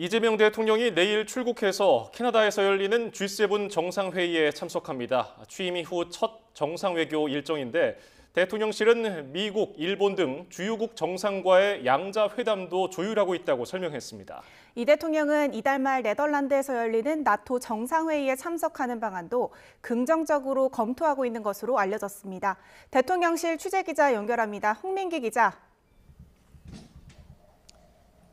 이재명 대통령이 내일 출국해서 캐나다에서 열리는 G7 정상회의에 참석합니다. 취임 이후 첫 정상외교 일정인데 대통령실은 미국, 일본 등 주요국 정상과의 양자 회담도 조율하고 있다고 설명했습니다. 이 대통령은 이달 말 네덜란드에서 열리는 나토 정상회의에 참석하는 방안도 긍정적으로 검토하고 있는 것으로 알려졌습니다. 대통령실 취재기자 연결합니다. 홍민기 기자.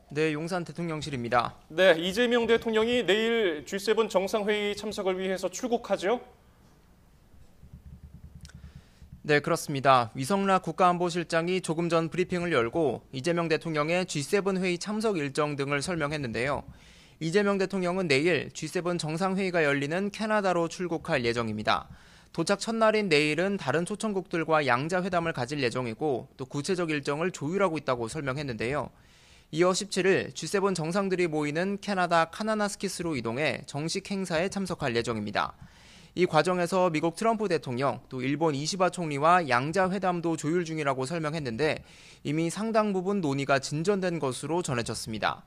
네, 용산 대통령실입니다. 네, 이재명 대통령이 내일 G7 정상회의 참석을 위해서 출국하죠? 네, 그렇습니다. 위성락 국가안보실장이 조금 전 브리핑을 열고 이재명 대통령의 G7 회의 참석 일정 등을 설명했는데요. 이재명 대통령은 내일 G7 정상회의가 열리는 캐나다로 출국할 예정입니다. 도착 첫날인 내일은 다른 초청국들과 양자회담을 가질 예정이고 또 구체적 일정을 조율하고 있다고 설명했는데요. 이어 17일 G7 정상들이 모이는 캐나다 카나나스키스로 이동해 정식 행사에 참석할 예정입니다. 이 과정에서 미국 트럼프 대통령, 또 일본 이시바 총리와 양자 회담도 조율 중이라고 설명했는데 이미 상당 부분 논의가 진전된 것으로 전해졌습니다.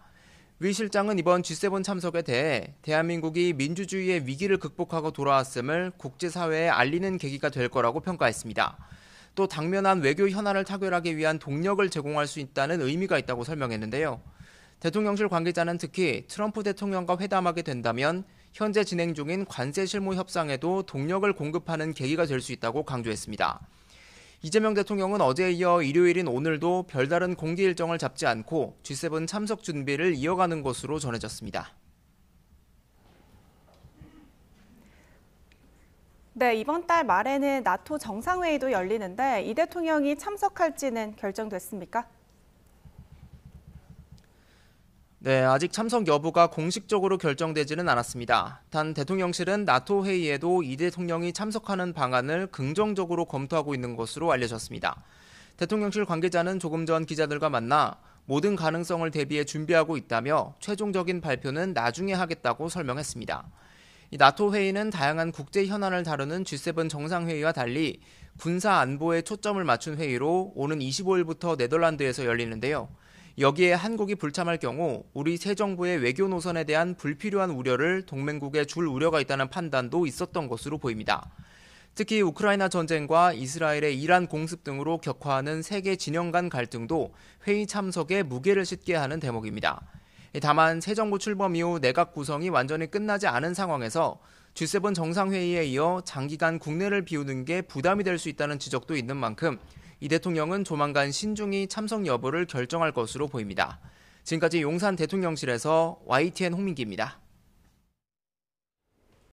위 실장은 이번 G7 참석에 대해 대한민국이 민주주의의 위기를 극복하고 돌아왔음을 국제사회에 알리는 계기가 될 거라고 평가했습니다. 또 당면한 외교 현안을 타결하기 위한 동력을 제공할 수 있다는 의미가 있다고 설명했는데요. 대통령실 관계자는 특히 트럼프 대통령과 회담하게 된다면 현재 진행 중인 관세 실무 협상에도 동력을 공급하는 계기가 될 수 있다고 강조했습니다. 이재명 대통령은 어제에 이어 일요일인 오늘도 별다른 공개 일정을 잡지 않고 G7 참석 준비를 이어가는 것으로 전해졌습니다. 네, 이번 달 말에는 나토 정상회의도 열리는데 이 대통령이 참석할지는 결정됐습니까? 네, 아직 참석 여부가 공식적으로 결정되지는 않았습니다. 단 대통령실은 나토 회의에도 이 대통령이 참석하는 방안을 긍정적으로 검토하고 있는 것으로 알려졌습니다. 대통령실 관계자는 조금 전 기자들과 만나 모든 가능성을 대비해 준비하고 있다며 최종적인 발표는 나중에 하겠다고 설명했습니다. 이 나토 회의는 다양한 국제 현안을 다루는 G7 정상회의와 달리 군사 안보에 초점을 맞춘 회의로 오는 25일부터 네덜란드에서 열리는데요. 여기에 한국이 불참할 경우 우리 새 정부의 외교 노선에 대한 불필요한 우려를 동맹국에 줄 우려가 있다는 판단도 있었던 것으로 보입니다. 특히 우크라이나 전쟁과 이스라엘의 이란 공습 등으로 격화하는 세계 진영 간 갈등도 회의 참석에 무게를 싣게 하는 대목입니다. 다만 새 정부 출범 이후 내각 구성이 완전히 끝나지 않은 상황에서 G7 정상회의에 이어 장기간 국내를 비우는 게 부담이 될 수 있다는 지적도 있는 만큼 이 대통령은 조만간 신중히 참석 여부를 결정할 것으로 보입니다. 지금까지 용산 대통령실에서 YTN 홍민기입니다.